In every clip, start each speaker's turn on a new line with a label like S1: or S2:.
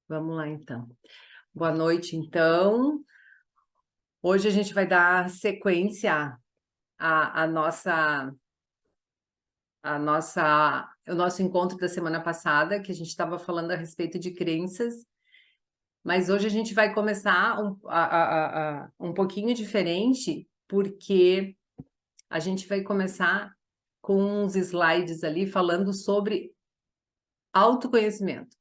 S1: Vamos lá, então. Boa noite, então. Hoje a gente vai dar sequência à o nosso encontro da semana passada, que a gente estava falando a respeito de crenças, mas hoje a gente vai começar um pouquinho diferente, porque a gente vai começar com uns slides ali falando sobre autoconhecimento.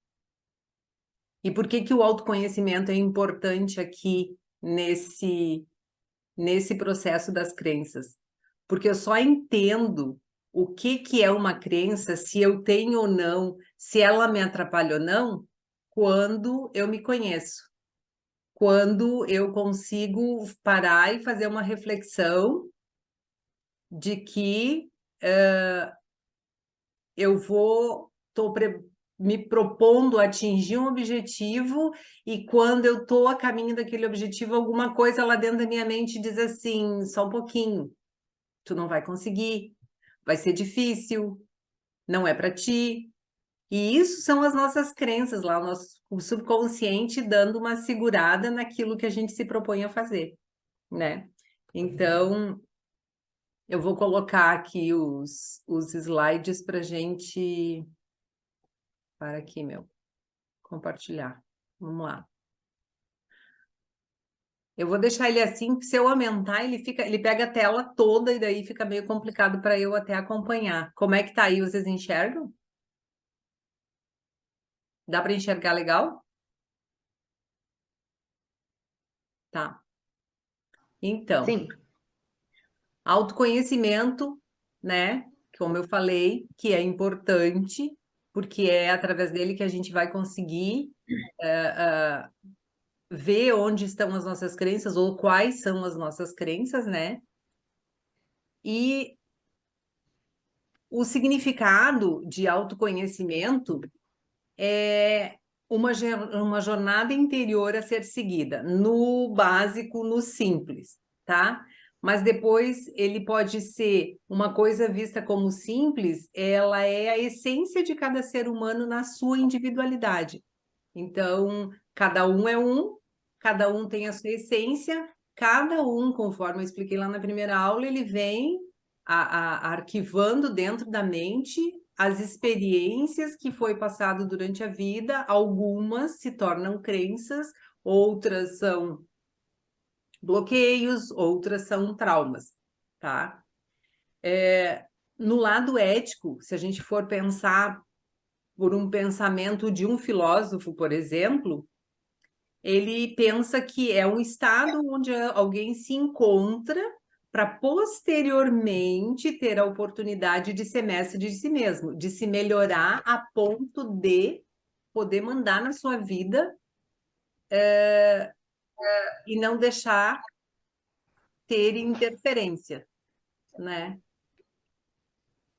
S1: E por que que o autoconhecimento é importante aqui nesse processo das crenças? Porque eu só entendo o que que é uma crença, se eu tenho ou não, se ela me atrapalha ou não, quando eu me conheço. Quando eu consigo parar e fazer uma reflexão de que eu estou me propondo atingir um objetivo, e quando eu estou a caminho daquele objetivo, alguma coisa lá dentro da minha mente diz assim: só um pouquinho, tu não vai conseguir, vai ser difícil, não é para ti. E isso são as nossas crenças lá, o subconsciente dando uma segurada naquilo que a gente se propõe a fazer, né? Então, eu vou colocar aqui os slides para gente. Para aqui, meu. Compartilhar. Vamos lá. Eu vou deixar ele assim, que se eu aumentar, ele pega a tela toda e daí fica meio complicado para eu até acompanhar. Como é que tá aí? Vocês enxergam? Dá para enxergar legal? Tá. Então,
S2: Sim,
S1: autoconhecimento, né? Como eu falei, que é importante, porque é através dele que a gente vai conseguir ver onde estão as nossas crenças ou quais são as nossas crenças, né? E o significado de autoconhecimento é uma jornada interior a ser seguida, no básico, no simples, tá? Mas depois ele pode ser uma coisa vista como simples, ela é a essência de cada ser humano na sua individualidade. Então, cada um tem a sua essência, cada um, conforme eu expliquei lá na primeira aula, ele vem arquivando dentro da mente as experiências que foi passado durante a vida. Algumas se tornam crenças, outras são bloqueios, outras são traumas, tá? No lado ético, se a gente for pensar por um pensamento de um filósofo, por exemplo, ele pensa que é um estado onde alguém se encontra para posteriormente ter a oportunidade de ser mestre de si mesmo, de se melhorar a ponto de poder mandar na sua vida e não deixar ter interferência, né?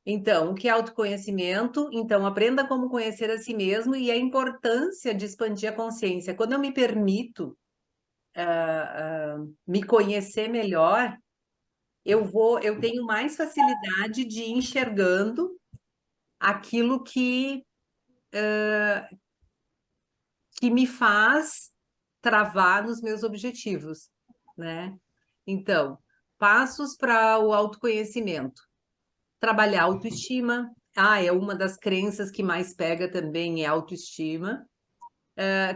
S1: Então, o que é autoconhecimento? Então, aprenda como conhecer a si mesmo e a importância de expandir a consciência. Quando eu me permito me conhecer melhor, eu tenho mais facilidade de ir enxergando aquilo que me faz travar nos meus objetivos, né? Então, passos para o autoconhecimento. Trabalhar a autoestima. Ah, é uma das crenças que mais pega também, é a autoestima.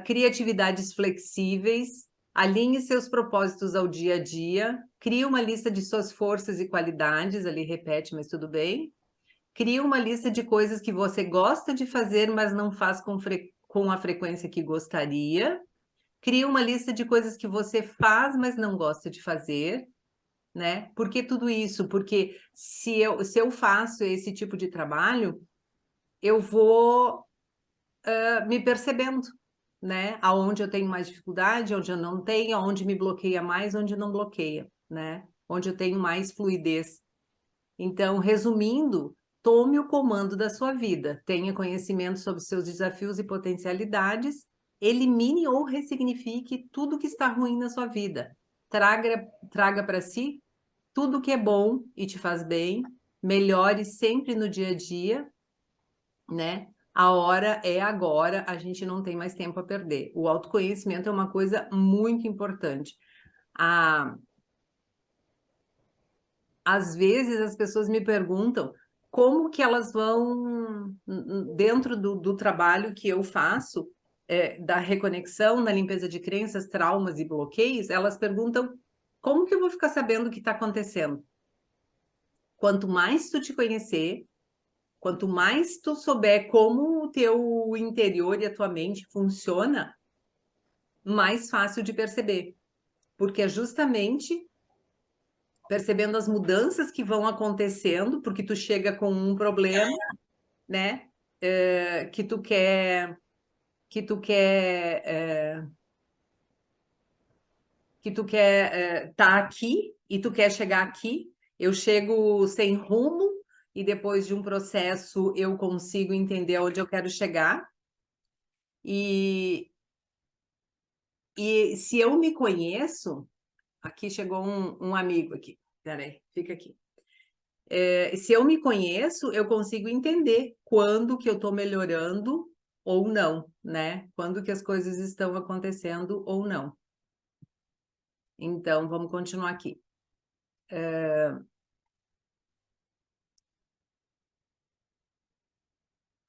S1: Criatividades flexíveis. Alinhe seus propósitos ao dia a dia. Crie uma lista de suas forças e qualidades. Ali repete, mas tudo bem. Crie uma lista de coisas que você gosta de fazer, mas não faz com a frequência que gostaria. Crie uma lista de coisas que você faz, mas não gosta de fazer, né? Por que tudo isso? Porque se eu faço esse tipo de trabalho, eu vou me percebendo, né? Aonde eu tenho mais dificuldade, onde eu não tenho, aonde me bloqueia mais, onde não bloqueia, né? Onde eu tenho mais fluidez. Então, resumindo, tome o comando da sua vida, tenha conhecimento sobre seus desafios e potencialidades, elimine ou ressignifique tudo que está ruim na sua vida. Traga para si tudo que é bom e te faz bem, melhore sempre no dia a dia, né? a hora é agora, a gente não tem mais tempo a perder. O autoconhecimento é uma coisa muito importante. Às vezes as pessoas me perguntam como que elas vão, dentro do trabalho que eu faço, da reconexão, na limpeza de crenças, traumas e bloqueios, elas perguntam como que eu vou ficar sabendo o que está acontecendo? Quanto mais tu te conhecer, quanto mais tu souber como o teu interior e a tua mente funciona, mais fácil de perceber. Porque é justamente percebendo as mudanças que vão acontecendo, porque tu chega com um problema, né? Que tu quer tá aqui e tu quer chegar aqui. Eu chego sem rumo e depois de um processo eu consigo entender onde eu quero chegar. E se eu me conheço, aqui chegou um amigo aqui. Peraí, fica aqui. Se eu me conheço, eu consigo entender quando que eu estou melhorando ou não, né? Quando que as coisas estão acontecendo ou não. Então, vamos continuar aqui.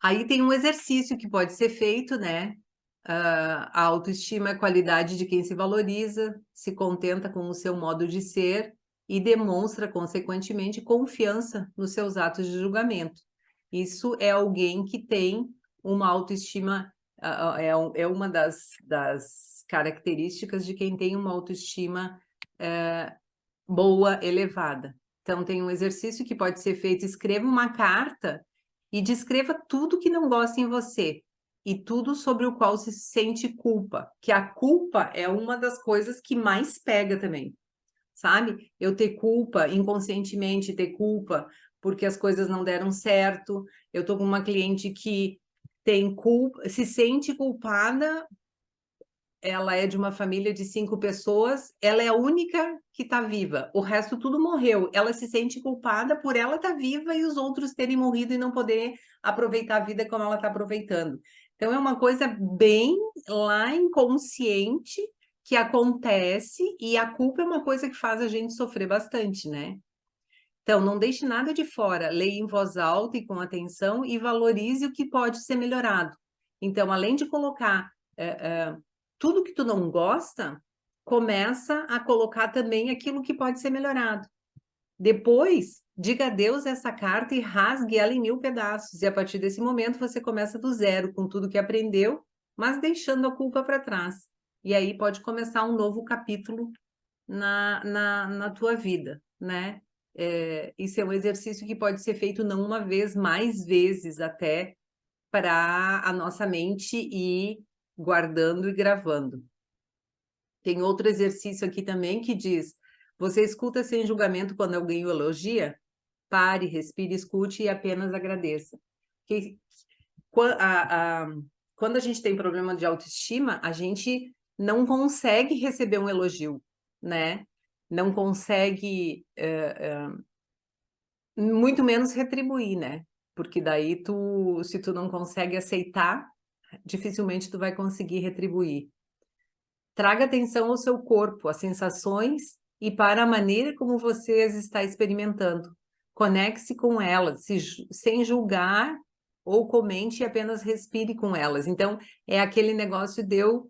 S1: Aí tem um exercício que pode ser feito, né? A autoestima é a qualidade de quem se valoriza, se contenta com o seu modo de ser e demonstra, consequentemente, confiança nos seus atos de julgamento. Isso é alguém que tem uma autoestima, é uma das características de quem tem uma autoestima boa, elevada. Então, tem um exercício que pode ser feito: escreva uma carta e descreva tudo que não gosta em você e tudo sobre o qual se sente culpa, que a culpa é uma das coisas que mais pega também, sabe? Eu ter culpa, inconscientemente ter culpa porque as coisas não deram certo. Eu tô com uma cliente que tem culpa, se sente culpada. Ela é de uma família de 5 pessoas, ela é a única que está viva, o resto tudo morreu. Ela se sente culpada por ela estar viva e os outros terem morrido e não poder aproveitar a vida como ela está aproveitando. Então é uma coisa bem lá inconsciente que acontece, e a culpa é uma coisa que faz a gente sofrer bastante, né? Então, não deixe nada de fora, leia em voz alta e com atenção e valorize o que pode ser melhorado. Então, além de colocar tudo que tu não gosta, começa a colocar também aquilo que pode ser melhorado. Depois, diga adeus a essa carta e rasgue ela em 1000 pedaços. E a partir desse momento, você começa do zero, com tudo que aprendeu, mas deixando a culpa para trás. E aí pode começar um novo capítulo na tua vida, né? Isso é um exercício que pode ser feito não uma vez, mais vezes até, para a nossa mente ir guardando e gravando. Tem outro exercício aqui também que diz: você escuta sem julgamento quando alguém o elogia? Pare, respire, escute e apenas agradeça. Quando a gente tem problema de autoestima, a gente não consegue receber um elogio, né? Não consegue, muito menos retribuir, né? Porque daí se tu não consegue aceitar, dificilmente tu vai conseguir retribuir. Traga atenção ao seu corpo, às sensações e para a maneira como você as está experimentando. Conecte-se com elas, sem julgar ou comente, e apenas respire com elas. Então, é aquele negócio de eu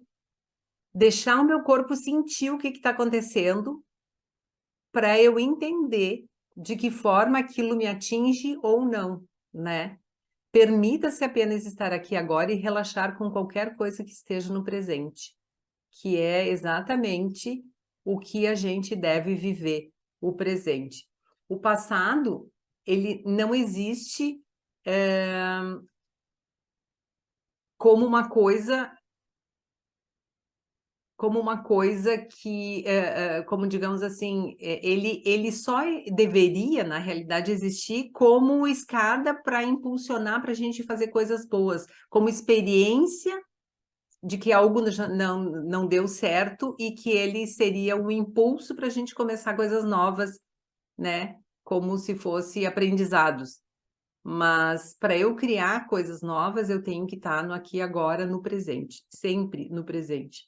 S1: deixar o meu corpo sentir o que está acontecendo para eu entender de que forma aquilo me atinge ou não, né? Permita-se apenas estar aqui agora e relaxar com qualquer coisa que esteja no presente, que é exatamente o que a gente deve viver, o presente. O passado, ele não existe como uma coisa que, como digamos assim, ele só deveria, na realidade, existir como escada para impulsionar para a gente fazer coisas boas, como experiência de que algo não deu certo e que ele seria um impulso para a gente começar coisas novas, né? Como se fosse aprendizados. Mas para eu criar coisas novas, eu tenho que estar no aqui e agora, no presente, sempre no presente.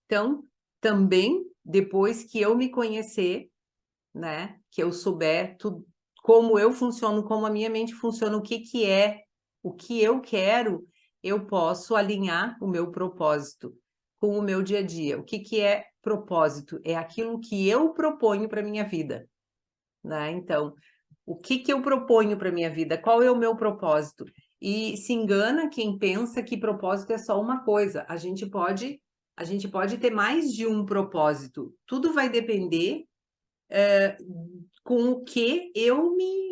S1: Então, também, depois que eu me conhecer, né, que eu souber tudo, como eu funciono, como a minha mente funciona, o que é, o que eu quero, eu posso alinhar o meu propósito com o meu dia a dia. O que é propósito? É aquilo que eu proponho para a minha vida, né? Então, o que eu proponho para a minha vida? Qual é o meu propósito? E se engana quem pensa que propósito é só uma coisa. A gente pode ter mais de um propósito. Tudo vai depender com o que eu me...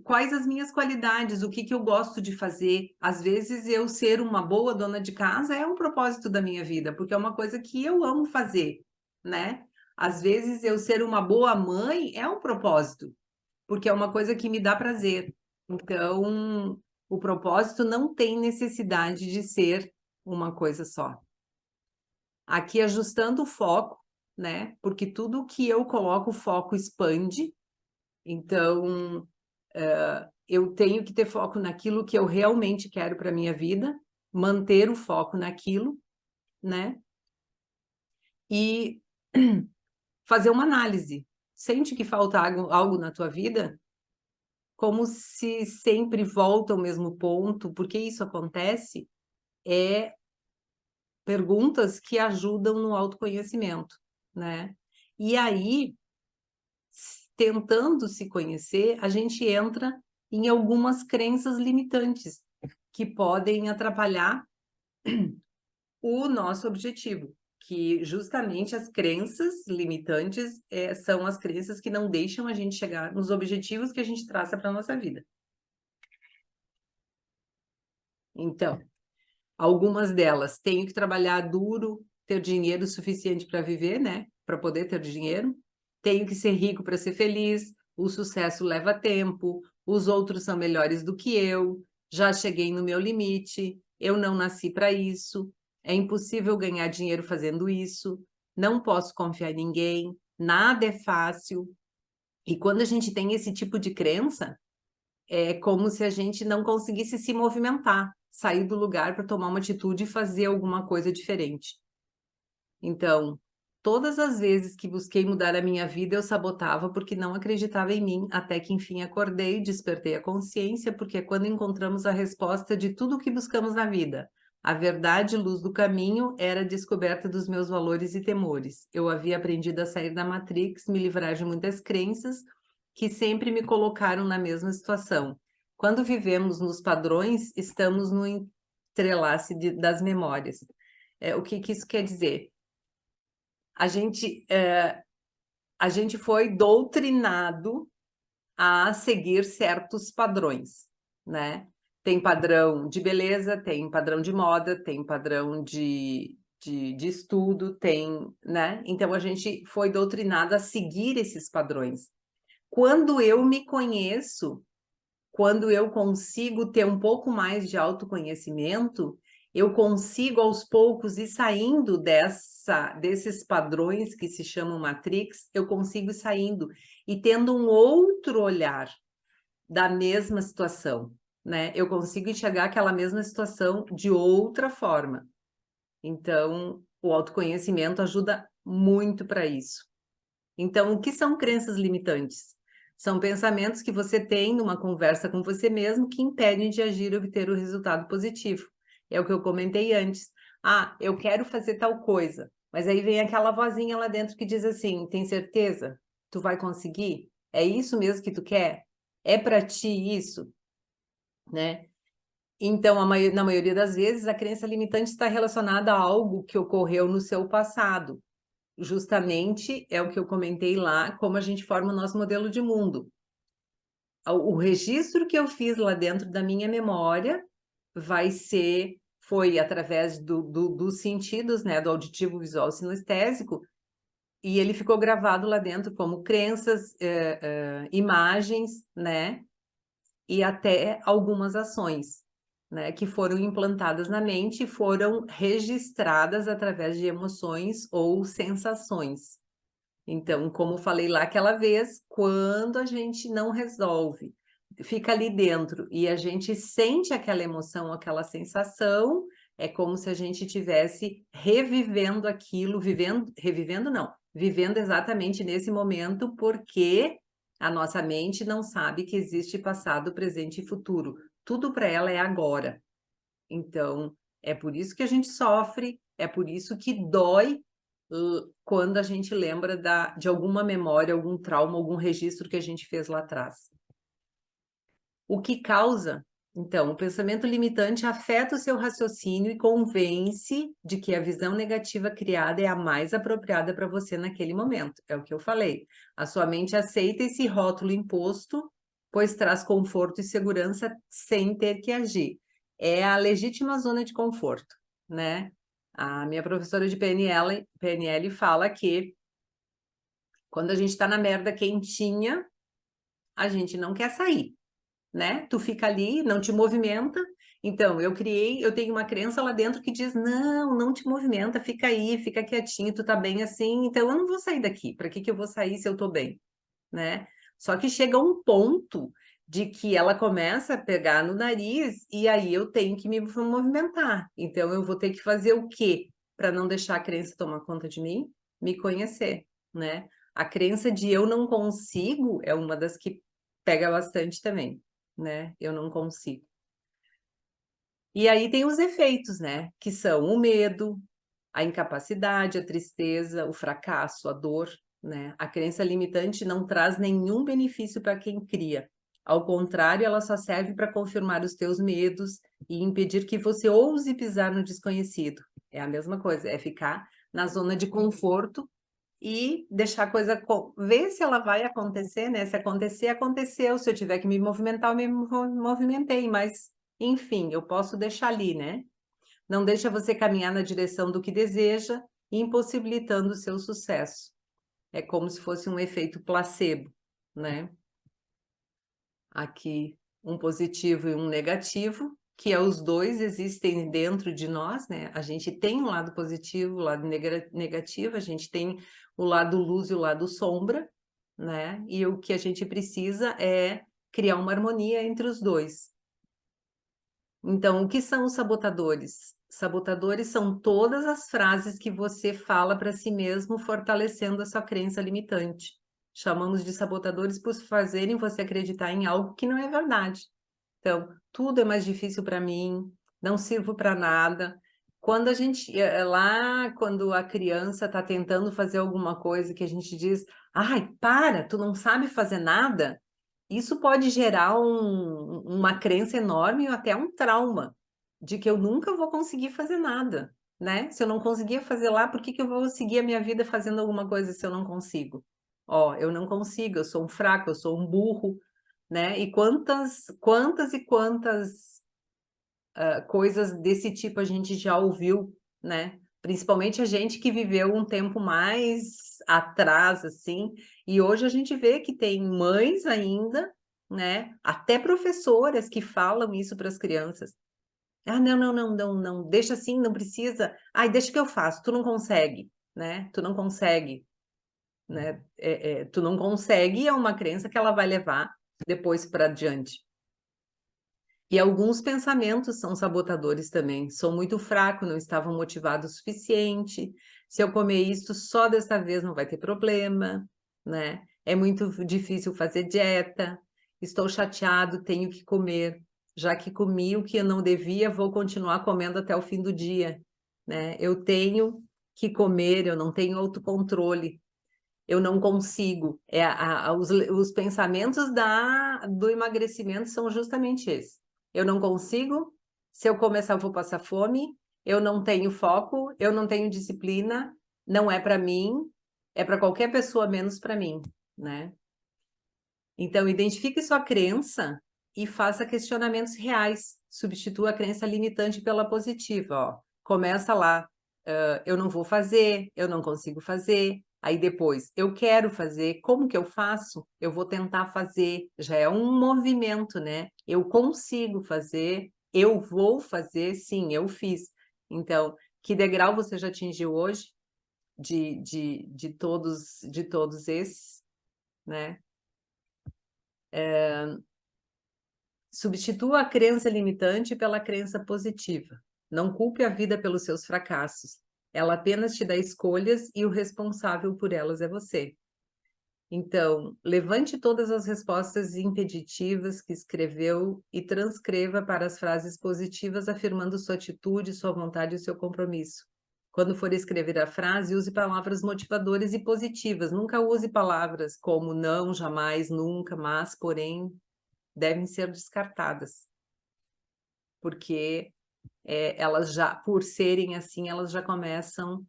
S1: Quais as minhas qualidades, o que eu gosto de fazer. Às vezes, eu ser uma boa dona de casa é um propósito da minha vida, porque é uma coisa que eu amo fazer, né? Às vezes, eu ser uma boa mãe é um propósito, porque é uma coisa que me dá prazer. Então, o propósito não tem necessidade de ser uma coisa só. Aqui ajustando o foco, né? Porque tudo que eu coloco, o foco expande. Então, eu tenho que ter foco naquilo que eu realmente quero para a minha vida, manter o foco naquilo, né? E fazer uma análise. Sente que falta algo na tua vida? Como se sempre volta ao mesmo ponto, por que isso acontece? É perguntas que ajudam no autoconhecimento, né? E aí, tentando se conhecer, a gente entra em algumas crenças limitantes que podem atrapalhar o nosso objetivo, que justamente as crenças limitantes são as crenças que não deixam a gente chegar nos objetivos que a gente traça para a nossa vida. Então, algumas delas, tenho que trabalhar duro, ter dinheiro suficiente para viver, né? Para poder ter dinheiro. Tenho que ser rico para ser feliz. O sucesso leva tempo. Os outros são melhores do que eu. Já cheguei no meu limite. Eu não nasci para isso. É impossível ganhar dinheiro fazendo isso. Não posso confiar em ninguém. Nada é fácil. E quando a gente tem esse tipo de crença, é como se a gente não conseguisse se movimentar, sair do lugar para tomar uma atitude e fazer alguma coisa diferente. Então, todas as vezes que busquei mudar a minha vida, eu sabotava porque não acreditava em mim, até que enfim acordei, despertei a consciência, porque é quando encontramos a resposta de tudo o que buscamos na vida. A verdade, luz do caminho, era a descoberta dos meus valores e temores. Eu havia aprendido a sair da Matrix, me livrar de muitas crenças que sempre me colocaram na mesma situação. Quando vivemos nos padrões, estamos no entrelace das memórias. O que isso quer dizer? A gente foi doutrinado a seguir certos padrões, né? Tem padrão de beleza, tem padrão de moda, tem padrão de estudo, tem, né? Então, a gente foi doutrinado a seguir esses padrões. Quando eu me conheço, quando eu consigo ter um pouco mais de autoconhecimento, eu consigo aos poucos ir saindo desses padrões que se chamam Matrix, eu consigo ir saindo e tendo um outro olhar da mesma situação, né? Eu consigo enxergar aquela mesma situação de outra forma. Então, o autoconhecimento ajuda muito para isso. Então, o que são crenças limitantes? São pensamentos que você tem numa conversa com você mesmo que impedem de agir e obter o resultado positivo. É o que eu comentei antes. Ah, eu quero fazer tal coisa, mas aí vem aquela vozinha lá dentro que diz assim, tem certeza? Tu vai conseguir? É isso mesmo que tu quer? É para ti isso? Né? Então, na maioria das vezes, a crença limitante está relacionada a algo que ocorreu no seu passado. Justamente é o que eu comentei lá, como a gente forma o nosso modelo de mundo. O registro que eu fiz lá dentro da minha memória foi através dos sentidos, né, do auditivo, visual, sinestésico, e ele ficou gravado lá dentro como crenças, imagens, né, e até algumas ações, né, que foram implantadas na mente e foram registradas através de emoções ou sensações. Então, como falei lá aquela vez, quando a gente não resolve fica ali dentro e a gente sente aquela emoção, aquela sensação, é como se a gente tivesse revivendo aquilo, revivendo não, vivendo exatamente nesse momento, porque a nossa mente não sabe que existe passado, presente e futuro. Tudo para ela é agora. Então, é por isso que a gente sofre, é por isso que dói quando a gente lembra de alguma memória, algum trauma, algum registro que a gente fez lá atrás. O que causa? Então, o pensamento limitante afeta o seu raciocínio e convence de que a visão negativa criada é a mais apropriada para você naquele momento. É o que eu falei. A sua mente aceita esse rótulo imposto, pois traz conforto e segurança sem ter que agir. É a legítima zona de conforto, né? A minha professora de PNL fala que quando a gente está na merda quentinha, a gente não quer sair, né? Tu fica ali, não te movimenta. Então, eu tenho uma crença lá dentro que diz: não, não te movimenta, fica aí, fica quietinho, tu tá bem assim, então eu não vou sair daqui. Para que eu vou sair se eu tô bem, né? Só que chega um ponto de que ela começa a pegar no nariz e aí eu tenho que me movimentar. Então, eu vou ter que fazer o quê para não deixar a crença tomar conta de mim? Me conhecer, né? A crença de eu não consigo é uma das que pega bastante também, né? Eu não consigo. E aí tem os efeitos, né? Que são o medo, a incapacidade, a tristeza, o fracasso, a dor, né? A crença limitante não traz nenhum benefício para quem cria. Ao contrário, ela só serve para confirmar os teus medos e impedir que você ouse pisar no desconhecido. É a mesma coisa, é ficar na zona de conforto e deixar a coisa ver se ela vai acontecer, né? Se acontecer, aconteceu. Se eu tiver que me movimentar, eu me movimentei, mas enfim, eu posso deixar ali, né? Não deixa você caminhar na direção do que deseja, impossibilitando o seu sucesso. É como se fosse um efeito placebo, né? Aqui um positivo e um negativo, que é os dois existem dentro de nós, né? A gente tem um lado positivo, o lado negativo, a gente tem o lado luz e o lado sombra, né? E o que a gente precisa é criar uma harmonia entre os dois. Então, o que são os sabotadores? Sabotadores são todas as frases que você fala para si mesmo, fortalecendo a sua crença limitante. Chamamos de sabotadores por fazerem você acreditar em algo que não é verdade. Então, tudo é mais difícil para mim, não sirvo para nada. Quando a gente, lá, quando a criança está tentando fazer alguma coisa que a gente diz, ai, para, tu não sabe fazer nada, isso pode gerar uma crença enorme ou até um trauma de que eu nunca vou conseguir fazer nada, né? Se eu não conseguia fazer lá, por que eu vou seguir a minha vida fazendo alguma coisa se eu não consigo? Ó, eu não consigo, eu sou um fraco, eu sou um burro, né? E quantas e quantas coisas desse tipo a gente já ouviu, né? Principalmente a gente que viveu um tempo mais atrás, assim, e hoje a gente vê que tem mães ainda, né? Até professoras que falam isso para as crianças. Ah, não, não, não, não, não, deixa assim, não precisa. Ai, deixa que eu faço, tu não consegue, né? Tu não consegue, né? Tu não consegue é uma crença que ela vai levar depois para adiante. E alguns pensamentos são sabotadores também. Sou muito fraco, não estava motivado o suficiente. Se eu comer isso só dessa vez não vai ter problema, né? É muito difícil fazer dieta. Estou chateado, tenho que comer. Já que comi o que eu não devia, vou continuar comendo até o fim do dia, né? Eu tenho que comer, eu não tenho autocontrole. Eu não consigo. Os pensamentos do emagrecimento são justamente esses. Eu não consigo, se eu começar eu vou passar fome, eu não tenho foco, eu não tenho disciplina, não é para mim, é para qualquer pessoa menos para mim, né? Então, identifique sua crença e faça questionamentos reais. Substitua a crença limitante pela positiva, ó. Começa lá, eu não vou fazer, eu não consigo fazer. Aí depois, eu quero fazer, como que eu faço? Eu vou tentar fazer. Já é um movimento, né? Eu consigo fazer, eu vou fazer, sim, eu fiz. Então, que degrau você já atingiu hoje de todos esses, né? Substitua a crença limitante pela crença positiva. Não culpe a vida pelos seus fracassos. Ela apenas te dá escolhas e o responsável por elas é você. Então, levante todas as respostas impeditivas que escreveu e transcreva para as frases positivas, afirmando sua atitude, sua vontade e seu compromisso. Quando for escrever a frase, use palavras motivadoras e positivas. Nunca use palavras como não, jamais, nunca, mas, porém, devem ser descartadas. Porque elas já, por serem assim, elas já começam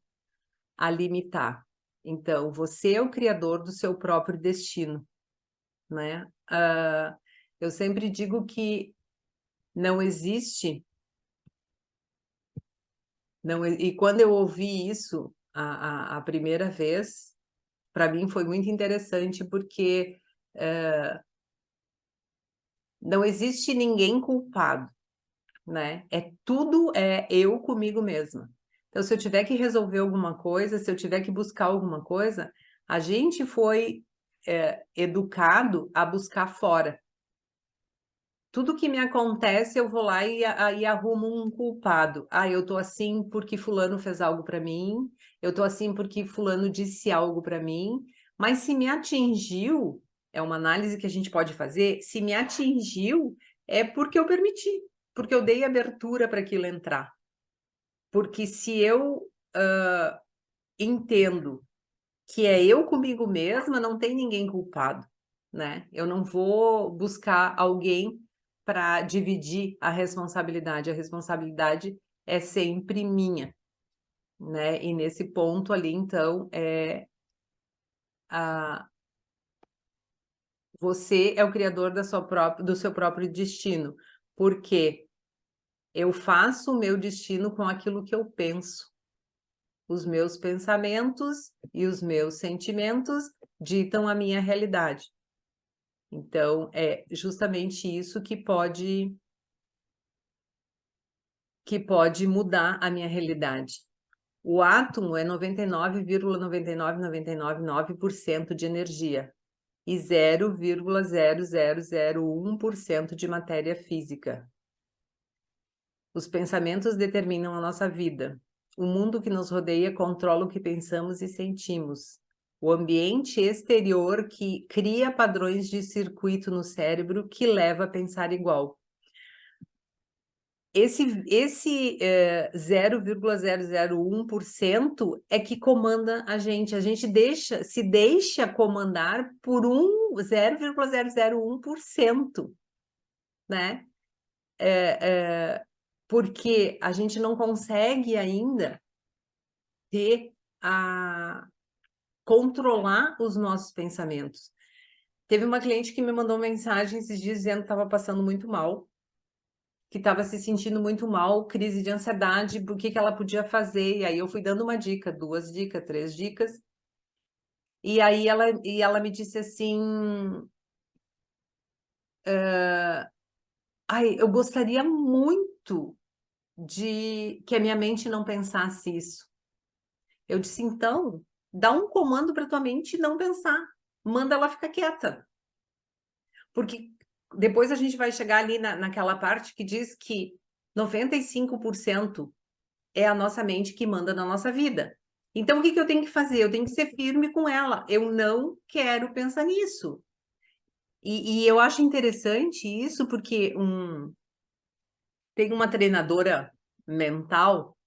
S1: a limitar. Então, você é o criador do seu próprio destino, né? Eu sempre digo que não existe, e quando eu ouvi isso a primeira vez, para mim foi muito interessante, porque não existe ninguém culpado, né? Tudo é eu comigo mesma. Então, se eu tiver que resolver alguma coisa, se eu tiver que buscar alguma coisa, a gente foi educado a buscar fora. Tudo que me acontece, eu vou lá e arrumo um culpado. Ah, eu tô assim porque fulano fez algo para mim, eu tô assim porque fulano disse algo para mim, mas se me atingiu, é uma análise que a gente pode fazer, se me atingiu, é porque eu permiti, porque eu dei abertura para aquilo entrar. Porque se eu entendo que é eu comigo mesma, não tem ninguém culpado, né? Eu não vou buscar alguém para dividir a responsabilidade é sempre minha, né? E nesse ponto ali, então, você é o criador do seu próprio destino, porque eu faço o meu destino com aquilo que eu penso. Os meus pensamentos e os meus sentimentos ditam a minha realidade. Então, é justamente isso que pode mudar a minha realidade. O átomo é 99,99999% de energia e 0,0001% de matéria física. Os pensamentos determinam a nossa vida. O mundo que nos rodeia controla o que pensamos e sentimos. O ambiente exterior que cria padrões de circuito no cérebro que leva a pensar igual. Esse 0,001% é que comanda a gente se deixa comandar por 0,001%, né? Porque a gente não consegue ainda controlar os nossos pensamentos. Teve uma cliente que me mandou mensagem esses dias dizendo que estava passando muito mal, que estava se sentindo muito mal, crise de ansiedade, o que ela podia fazer. E aí eu fui dando uma dica, 2 dicas, 3 dicas. E aí ela me disse assim, ai, eu gostaria muito de que a minha mente não pensasse isso. Eu disse, então, dá um comando para tua mente não pensar. Manda ela ficar quieta. Porque depois a gente vai chegar ali naquela parte que diz que 95% é a nossa mente que manda na nossa vida. Então, o que eu tenho que fazer? Eu tenho que ser firme com ela. Eu não quero pensar nisso. E eu acho interessante isso porque tem uma treinadora mental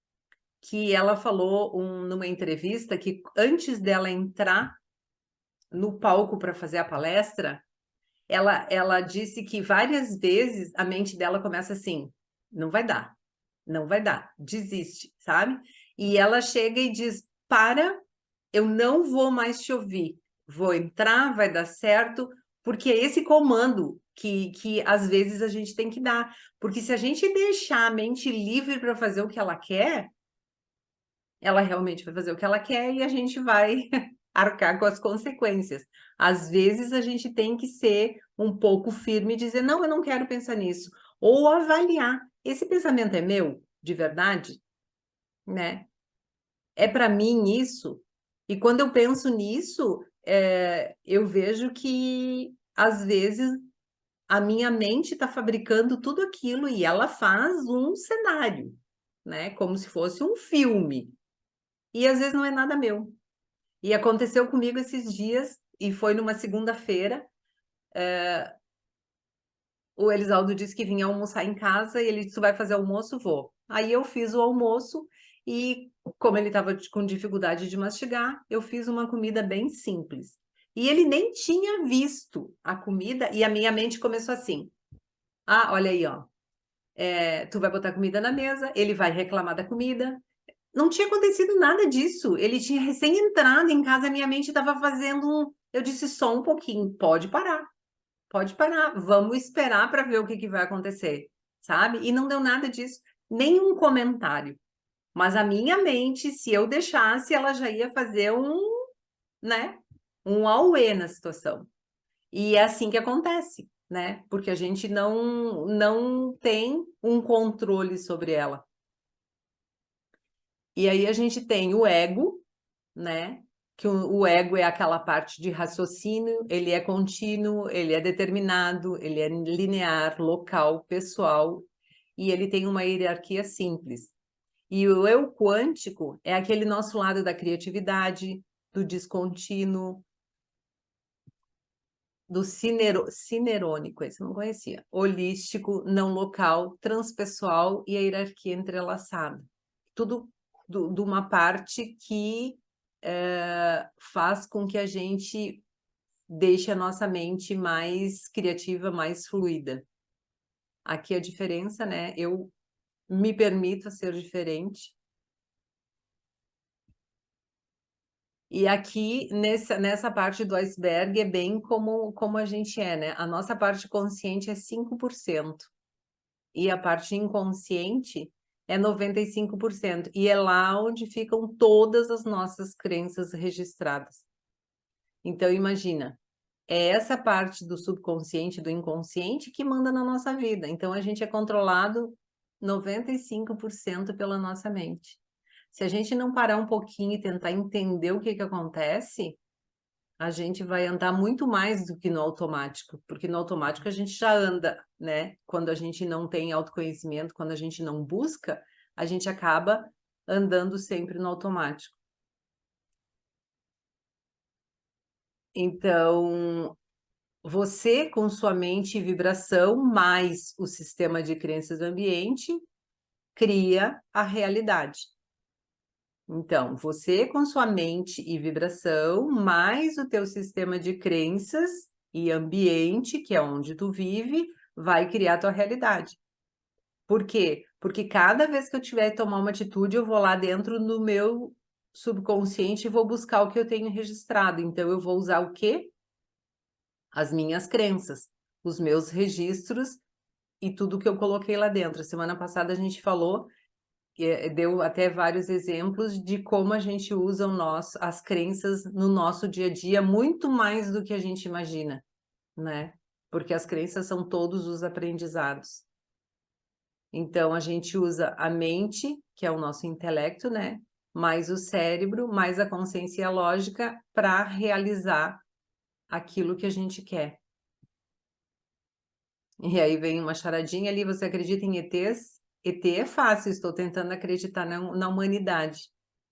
S1: que ela falou numa entrevista que antes dela entrar no palco para fazer a palestra, ela disse que várias vezes a mente dela começa assim, não vai dar, não vai dar, desiste, sabe? E ela chega e diz, para, eu não vou mais te ouvir, vou entrar, vai dar certo, porque é esse comando que às vezes a gente tem que dar, porque se a gente deixar a mente livre para fazer o que ela quer, ela realmente vai fazer o que ela quer e a gente vai arcar com as consequências. Às vezes a gente tem que ser um pouco firme e dizer, não, eu não quero pensar nisso. Ou avaliar, esse pensamento é meu, de verdade? Né? É para mim isso? E quando eu penso nisso, eu vejo que, às vezes, a minha mente está fabricando tudo aquilo e ela faz um cenário, né? Como se fosse um filme. E às vezes não é nada meu. E aconteceu comigo esses dias, e foi numa segunda-feira. O Elisaldo disse que vinha almoçar em casa e ele disse: "Tu vai fazer almoço?" Vou. Aí eu fiz o almoço e, como ele estava com dificuldade de mastigar, eu fiz uma comida bem simples. E ele nem tinha visto a comida e a minha mente começou assim: "Ah, olha aí, ó, tu vai botar comida na mesa, ele vai reclamar da comida." Não tinha acontecido nada disso. Ele tinha recém entrado em casa, a minha mente estava fazendo um. Eu disse: "Só um pouquinho, pode parar, vamos esperar para ver o que vai acontecer, sabe?" E não deu nada disso, nenhum comentário. Mas a minha mente, se eu deixasse, ela já ia fazer né, um auê na situação. E é assim que acontece, né? Porque a gente não tem um controle sobre ela. E aí a gente tem o ego, né? Que o ego é aquela parte de raciocínio, ele é contínuo, ele é determinado, ele é linear, local, pessoal, e ele tem uma hierarquia simples. E o eu quântico é aquele nosso lado da criatividade, do descontínuo, do cinerônico, esse eu não conhecia, holístico, não local, transpessoal e a hierarquia entrelaçada. Tudo de uma parte que faz com que a gente deixe a nossa mente mais criativa, mais fluida. Aqui a diferença, né? Eu me permito ser diferente. E aqui, nessa parte do iceberg, é bem como a gente é, né? A nossa parte consciente é 5%. E a parte inconsciente é 95%. E é lá onde ficam todas as nossas crenças registradas. Então, imagina, é essa parte do subconsciente, do inconsciente, que manda na nossa vida. Então, a gente é controlado 95% pela nossa mente. Se a gente não parar um pouquinho e tentar entender o que acontece, a gente vai andar muito mais do que no automático, porque no automático a gente já anda, né? Quando a gente não tem autoconhecimento, quando a gente não busca, a gente acaba andando sempre no automático. Então, você, com sua mente e vibração, mais o sistema de crenças do ambiente, cria a realidade. Então, você, com sua mente e vibração, mais o teu sistema de crenças e ambiente, que é onde tu vive, vai criar a tua realidade. Por quê? Porque cada vez que eu tiver que tomar uma atitude, eu vou lá dentro do meu subconsciente e vou buscar o que eu tenho registrado. Então, eu vou usar o quê? As minhas crenças, os meus registros e tudo que eu coloquei lá dentro. Semana passada a gente falou, deu até vários exemplos de como a gente usa as crenças no nosso dia a dia, muito mais do que a gente imagina, né? Porque as crenças são todos os aprendizados. Então, a gente usa a mente, que é o nosso intelecto, né? Mais o cérebro, mais a consciência e a lógica para realizar aquilo que a gente quer. E aí vem uma charadinha ali, você acredita em ETs? ET é fácil, estou tentando acreditar na humanidade,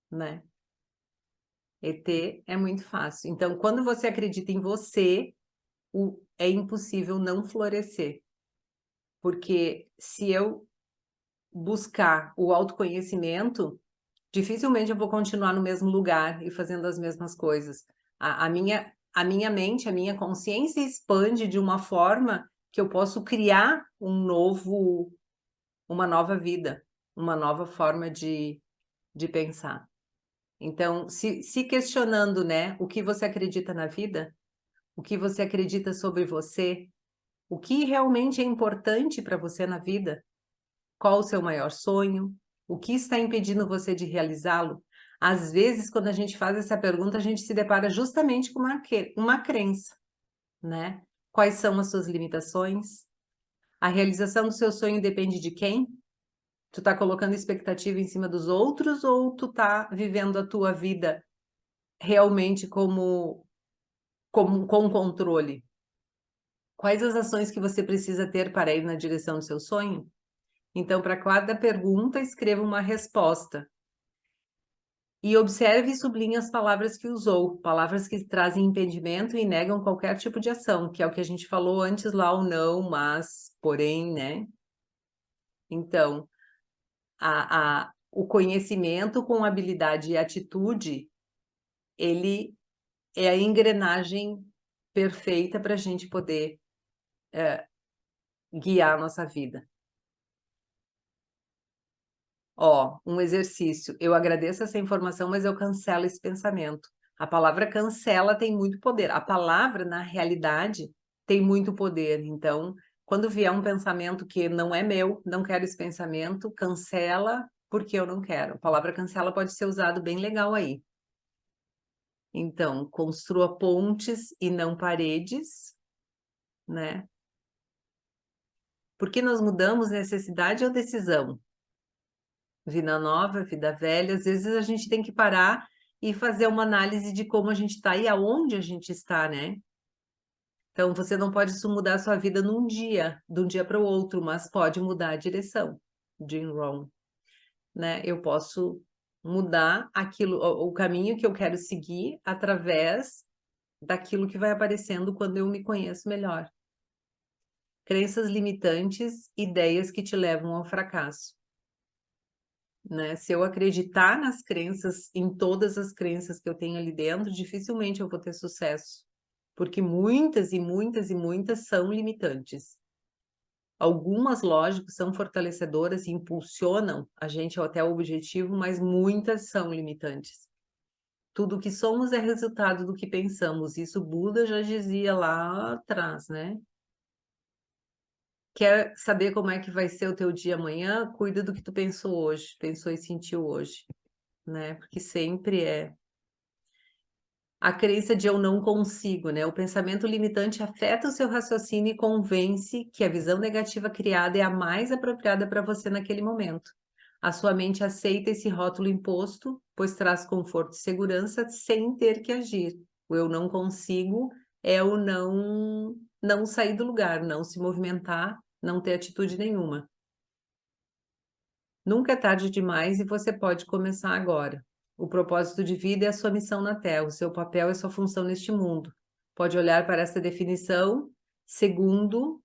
S1: né? ET é muito fácil. Então, quando você acredita em você, é impossível não florescer. Porque se eu buscar o autoconhecimento, dificilmente eu vou continuar no mesmo lugar e fazendo as mesmas coisas. A minha mente, a minha consciência expande de uma forma que eu posso criar uma nova vida, uma nova forma de pensar. Então, se questionando, né, o que você acredita na vida, o que você acredita sobre você, o que realmente é importante para você na vida, qual o seu maior sonho, o que está impedindo você de realizá-lo? Às vezes, quando a gente faz essa pergunta, a gente se depara justamente com uma crença, né? Quais são as suas limitações? A realização do seu sonho depende de quem? Tu tá colocando expectativa em cima dos outros ou tu tá vivendo a tua vida realmente com controle? Quais as ações que você precisa ter para ir na direção do seu sonho? Então, para cada pergunta, escreva uma resposta. E observe e sublinhe as palavras que usou, palavras que trazem impedimento e negam qualquer tipo de ação, que é o que a gente falou antes lá, o não, mas, porém, né? Então, o conhecimento com habilidade e atitude, ele é a engrenagem perfeita para a gente poder guiar a nossa vida. Ó, um exercício. Eu agradeço essa informação, mas eu cancelo esse pensamento. A palavra cancela tem muito poder. A palavra, na realidade, tem muito poder. Então, quando vier um pensamento que não é meu, não quero esse pensamento, cancela porque eu não quero. A palavra cancela pode ser usado bem legal aí. Então, construa pontes e não paredes, né? Porque nós mudamos necessidade ou decisão? Vida nova, vida velha, às vezes a gente tem que parar e fazer uma análise de como a gente está e aonde a gente está, né? Então, você não pode mudar a sua vida num dia, de um dia para o outro, mas pode mudar a direção. Jim Rohn, né? Eu posso mudar aquilo, o caminho que eu quero seguir através daquilo que vai aparecendo quando eu me conheço melhor. Crenças limitantes, ideias que te levam ao fracasso. Né? Se eu acreditar nas crenças, em todas as crenças que eu tenho ali dentro, dificilmente eu vou ter sucesso, porque muitas e muitas e muitas são limitantes. Algumas, lógico, são fortalecedoras e impulsionam a gente até o objetivo, mas muitas são limitantes. Tudo que somos é resultado do que pensamos. Isso Buda já dizia lá atrás, né? Quer saber como é que vai ser o teu dia amanhã? Cuida do que tu pensou hoje, pensou e sentiu hoje, né? Porque sempre é a crença de eu não consigo, né? O pensamento limitante afeta o seu raciocínio e convence que a visão negativa criada é a mais apropriada para você naquele momento. A sua mente aceita esse rótulo imposto, pois traz conforto e segurança sem ter que agir. O eu não consigo é o não sair do lugar, não se movimentar, não ter atitude nenhuma. Nunca é tarde demais e você pode começar agora. O propósito de vida é a sua missão na Terra, o seu papel é sua função neste mundo. Pode olhar para essa definição segundo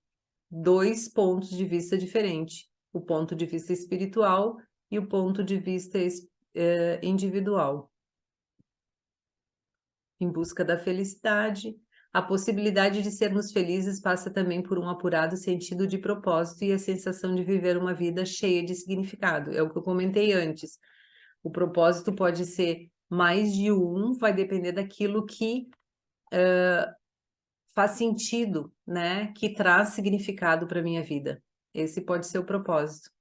S1: 2 pontos de vista diferentes: o ponto de vista espiritual e o ponto de vista individual. Em busca da felicidade, a possibilidade de sermos felizes passa também por um apurado sentido de propósito e a sensação de viver uma vida cheia de significado. É o que eu comentei antes. O propósito pode ser mais de um, vai depender daquilo que faz sentido, né? Que traz significado para a minha vida. Esse pode ser o propósito.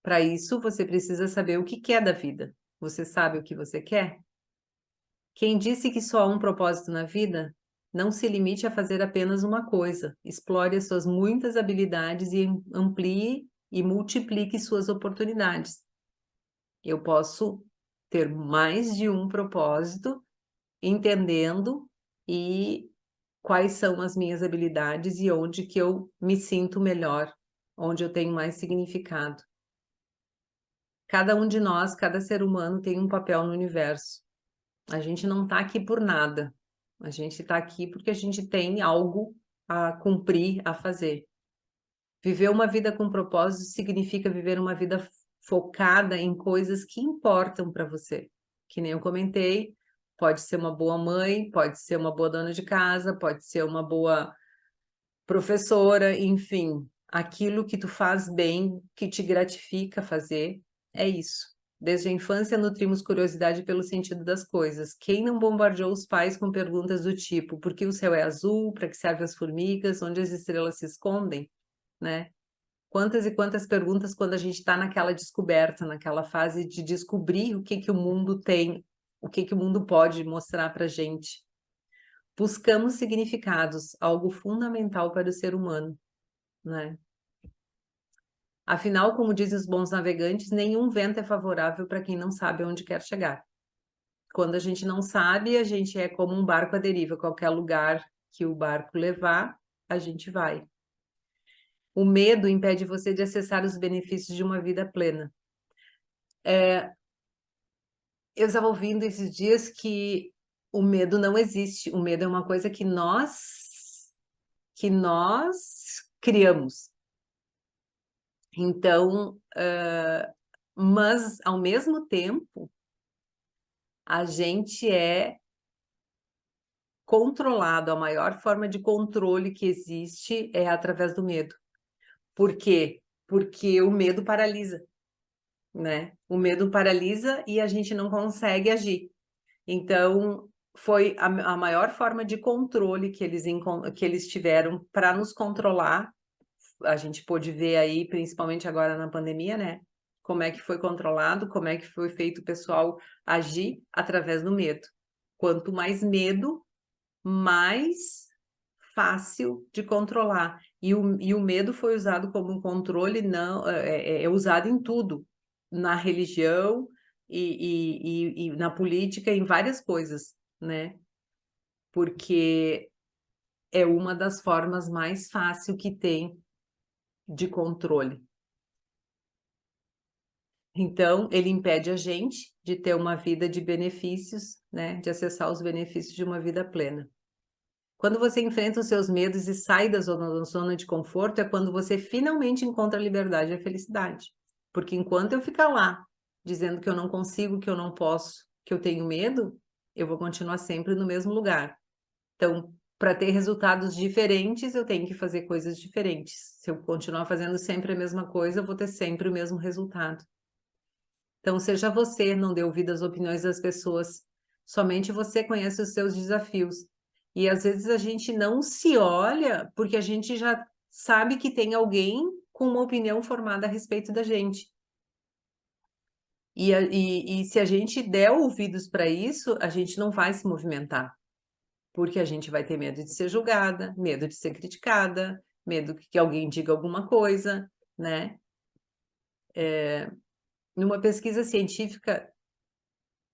S1: Para isso, você precisa saber o que quer da vida. Você sabe o que você quer? Quem disse que só há um propósito na vida, não se limite a fazer apenas uma coisa. Explore as suas muitas habilidades e amplie e multiplique suas oportunidades. Eu posso ter mais de um propósito, entendendo e quais são as minhas habilidades e onde que eu me sinto melhor, onde eu tenho mais significado. Cada um de nós, cada ser humano tem um papel no universo. A gente não está aqui por nada. A gente está aqui porque a gente tem algo a cumprir, a fazer. Viver uma vida com propósito significa viver uma vida focada em coisas que importam para você. Que nem eu comentei, pode ser uma boa mãe, pode ser uma boa dona de casa, pode ser uma boa professora, enfim, aquilo que tu faz bem, que te gratifica fazer, é isso. Desde a infância nutrimos curiosidade pelo sentido das coisas. Quem não bombardeou os pais com perguntas do tipo: por que o céu é azul? Para que servem as formigas? Onde as estrelas se escondem? Né? Quantas e quantas perguntas quando a gente está naquela descoberta, naquela fase de descobrir o que o mundo tem, o que o mundo pode mostrar para a gente. Buscamos significados, algo fundamental para o ser humano, né? Afinal, como dizem os bons navegantes, nenhum vento é favorável para quem não sabe onde quer chegar. Quando a gente não sabe, a gente é como um barco à deriva, qualquer lugar que o barco levar, a gente vai. O medo impede você de acessar os benefícios de uma vida plena. Eu estava ouvindo esses dias que o medo não existe. O medo é uma coisa que nós criamos. Então, mas ao mesmo tempo, a gente é controlado. A maior forma de controle que existe é através do medo. Por quê? Porque o medo paralisa, né? O medo paralisa e a gente não consegue agir. Então, foi a maior forma de controle que eles tiveram para nos controlar. A gente pôde ver aí, principalmente agora na pandemia, né? Como é que foi controlado, como é que foi feito o pessoal agir através do medo. Quanto mais medo, mais fácil de controlar. E o medo foi usado como um controle, não é usado em tudo, na religião e na política, em várias coisas, né? Porque é uma das formas mais fácil que tem de controle. Então, ele impede a gente de ter uma vida de benefícios, né? De acessar os benefícios de uma vida plena. Quando você enfrenta os seus medos e sai da zona de conforto, é quando você finalmente encontra a liberdade e a felicidade. Porque enquanto eu ficar lá, dizendo que eu não consigo, que eu não posso, que eu tenho medo, eu vou continuar sempre no mesmo lugar. Então, para ter resultados diferentes, eu tenho que fazer coisas diferentes. Se eu continuar fazendo sempre a mesma coisa, eu vou ter sempre o mesmo resultado. Então, seja você, não dê ouvido às opiniões das pessoas. Somente você conhece os seus desafios. E às vezes a gente não se olha porque a gente já sabe que tem alguém com uma opinião formada a respeito da gente. E se a gente der ouvidos para isso, a gente não vai se movimentar. Porque a gente vai ter medo de ser julgada, medo de ser criticada, medo que alguém diga alguma coisa, né? Numa pesquisa científica,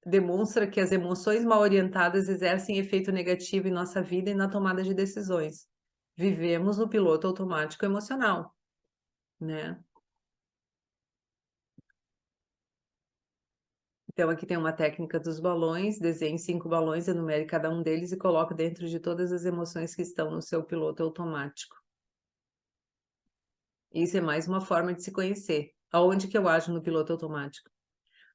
S1: demonstra que as emoções mal orientadas exercem efeito negativo em nossa vida e na tomada de decisões. Vivemos no piloto automático emocional, né? Então, aqui tem uma técnica dos balões, desenhe 5 balões, enumere cada um deles e coloque dentro de todas as emoções que estão no seu piloto automático. Isso é mais uma forma de se conhecer. Aonde que eu ajo no piloto automático?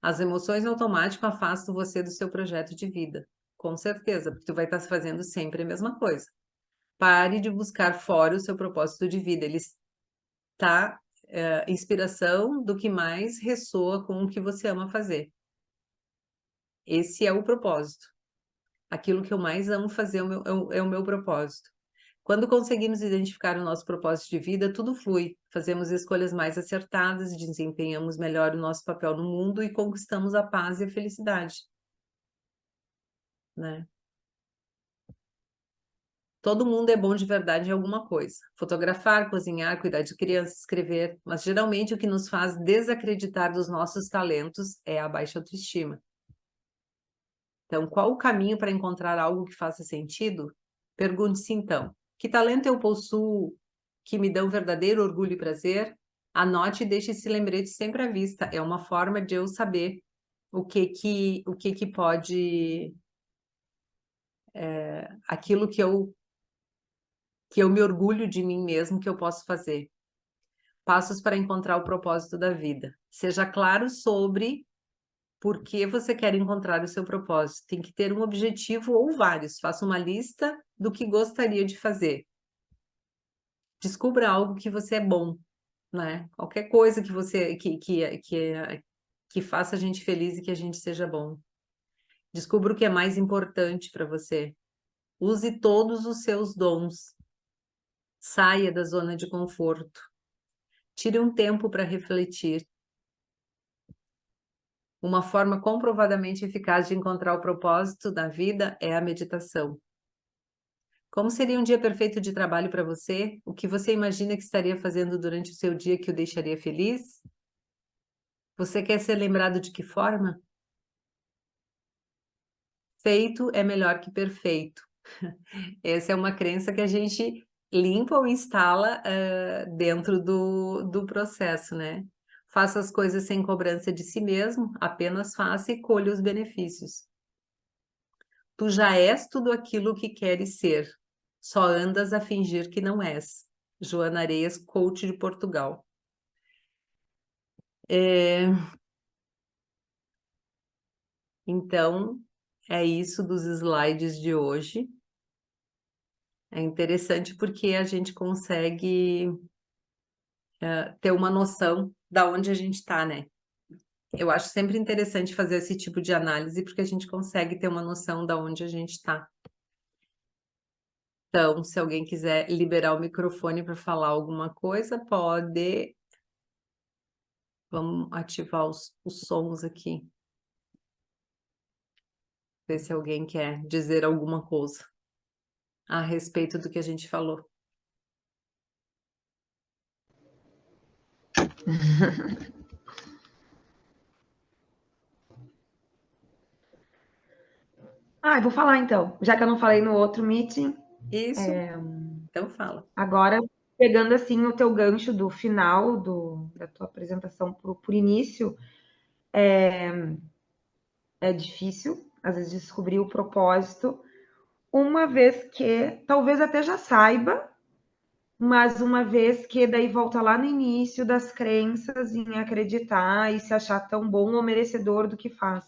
S1: As emoções no automático afastam você do seu projeto de vida. Com certeza, porque tu vai estar fazendo sempre a mesma coisa. Pare de buscar fora o seu propósito de vida. Ele está inspiração do que mais ressoa com o que você ama fazer. Esse é o propósito. Aquilo que eu mais amo fazer é o meu propósito. Quando conseguimos identificar o nosso propósito de vida, tudo flui. Fazemos escolhas mais acertadas, desempenhamos melhor o nosso papel no mundo e conquistamos a paz e a felicidade, né? Todo mundo é bom de verdade em alguma coisa. Fotografar, cozinhar, cuidar de crianças, escrever. Mas geralmente o que nos faz desacreditar dos nossos talentos é a baixa autoestima. Então, qual o caminho para encontrar algo que faça sentido? Pergunte-se então: que talento eu possuo que me dão verdadeiro orgulho e prazer? Anote e deixe esse lembrete sempre à vista. É uma forma de eu saber o que pode, aquilo que eu me orgulho de mim mesmo que eu posso fazer. Passos para encontrar o propósito da vida. Seja claro sobre por que você quer encontrar o seu propósito. Tem que ter um objetivo ou vários. Faça uma lista do que gostaria de fazer. Descubra algo que você é bom, né? Qualquer coisa que você que faça a gente feliz e que a gente seja bom. Descubra o que é mais importante para você. Use todos os seus dons. Saia da zona de conforto. Tire um tempo para refletir. Uma forma comprovadamente eficaz de encontrar o propósito da vida é a meditação. Como seria um dia perfeito de trabalho para você? O que você imagina que estaria fazendo durante o seu dia que o deixaria feliz? Você quer ser lembrado de que forma? Feito é melhor que perfeito. Essa é uma crença que a gente limpa ou instala dentro do processo, né? Faça as coisas sem cobrança de si mesmo, apenas faça e colhe os benefícios. Tu já és tudo aquilo que queres ser, só andas a fingir que não és. Joana Areias, coach de Portugal. Então, é isso dos slides de hoje. É interessante porque a gente consegue ter uma noção da onde a gente está, né? Eu acho sempre interessante fazer esse tipo de análise porque a gente consegue ter uma noção da onde a gente está. Então, se alguém quiser liberar o microfone para falar alguma coisa, pode. Vamos ativar os sons aqui. Ver se alguém quer dizer alguma coisa a respeito do que a gente falou.
S2: Ah, eu vou falar então, já que eu não falei no outro meeting.
S1: Isso, então fala.
S2: Agora, pegando assim o teu gancho do final da tua apresentação por início, é difícil, às vezes, descobrir o propósito, uma vez que talvez até já saiba, mas uma vez que daí volta lá no início das crenças em acreditar e se achar tão bom ou merecedor do que faz.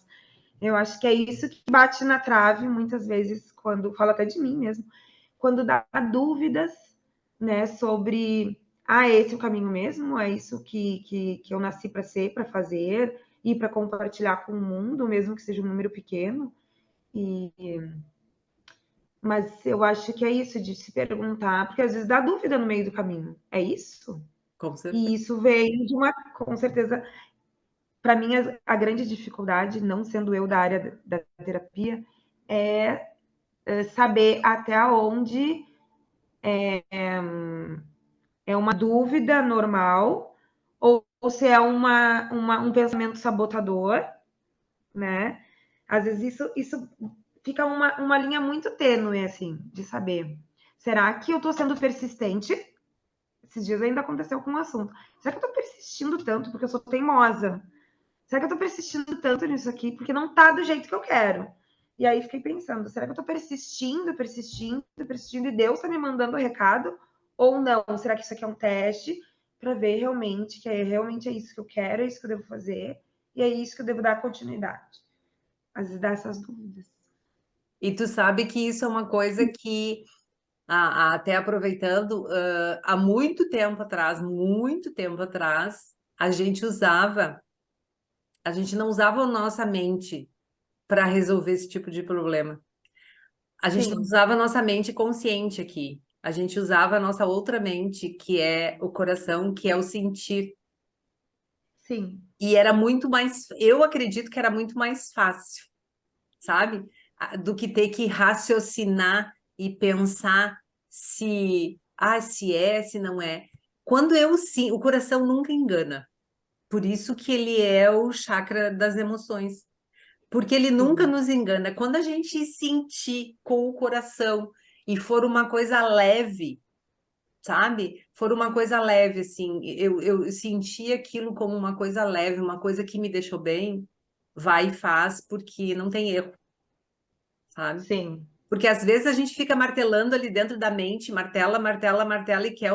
S2: Eu acho que é isso que bate na trave muitas vezes, quando falo até de mim mesmo, quando dá dúvidas, né, sobre esse é o caminho mesmo, é isso que eu nasci para ser, para fazer e para compartilhar com o mundo, mesmo que seja um número pequeno. E mas eu acho que é isso de se perguntar, porque às vezes dá dúvida no meio do caminho. É isso?
S1: Com certeza.
S2: E isso vem de uma, com certeza, para mim a grande dificuldade, não sendo eu da área da terapia, é saber até onde é uma dúvida normal ou se é um pensamento sabotador, né? Às vezes isso fica uma linha muito tênue, assim, de saber. Será que eu estou sendo persistente? Esses dias ainda aconteceu com um assunto. Será que eu estou persistindo tanto porque eu sou teimosa? Será que eu estou persistindo tanto nisso aqui porque não está do jeito que eu quero? E aí fiquei pensando, será que eu estou persistindo, persistindo, persistindo e Deus está me mandando o recado? Ou não? Será que isso aqui é um teste para ver realmente que realmente é isso que eu quero, é isso que eu devo fazer e é isso que eu devo dar continuidade? Às vezes dá essas dúvidas.
S1: E tu sabe que isso é uma coisa que, até aproveitando, há muito tempo atrás, a gente não usava a nossa mente para resolver esse tipo de problema. A gente não
S2: Sim,
S1: usava a nossa mente consciente aqui. A gente usava a nossa outra mente, que é o coração, que é o sentir.
S2: sim,
S1: E era muito mais, eu acredito que era muito mais fácil, sabe? Do que ter que raciocinar e pensar se é, se não é. Quando eu sim, o coração nunca engana. Por isso que ele é o chakra das emoções. Porque ele nunca
S2: sim,
S1: nos engana. Quando a gente sentir com o coração e for uma coisa leve, sabe? For uma coisa leve, assim, eu senti aquilo como uma coisa leve, uma coisa que me deixou bem, vai e faz, porque não tem erro, sabe?
S2: sim,
S1: Porque às vezes a gente fica martelando ali dentro da mente, martela, martela, martela, e quer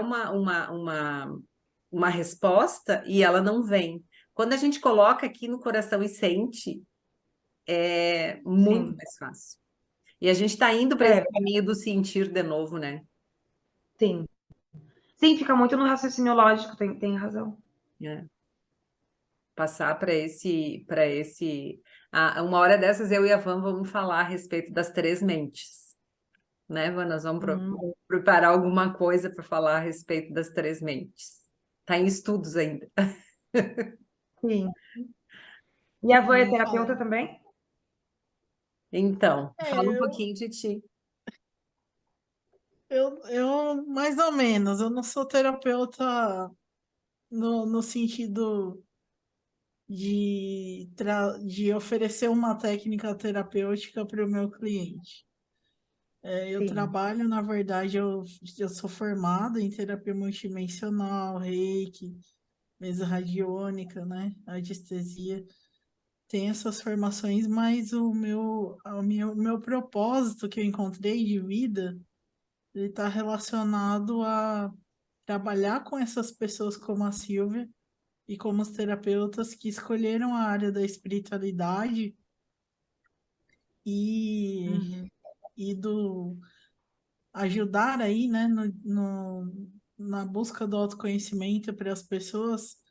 S1: uma resposta e ela não vem. Quando a gente coloca aqui no coração e sente, é muito
S2: sim.
S1: mais fácil. E a gente está indo para esse
S2: É,
S1: caminho do sentir de novo, né?
S2: sim. Sim, fica muito no raciocínio lógico, tem razão.
S1: É. Passar para esse. Uma hora dessas eu e a Van vamos falar a respeito das três mentes, né, Van? Nós vamos
S2: Hum,
S1: preparar alguma coisa para falar a respeito das três mentes. Está em estudos ainda.
S2: sim. E a avó é
S3: Vamos
S2: terapeuta
S3: falar.
S2: também?
S1: Então,
S3: É,
S1: fala um pouquinho de ti.
S3: eu mais ou menos, eu não sou terapeuta no sentido de oferecer uma técnica terapêutica para o meu cliente. Eu
S2: sim.
S3: trabalho, na verdade, eu sou formada em terapia multidimensional, Reiki, mesa radiônica, né? Anestesia. Tem essas formações, mas o meu propósito que eu encontrei de vida, ele está relacionado a trabalhar com essas pessoas como a Silvia e como os terapeutas que escolheram a área da espiritualidade e,
S2: Uhum.
S3: e do ajudar aí, né, na busca do autoconhecimento para as pessoas,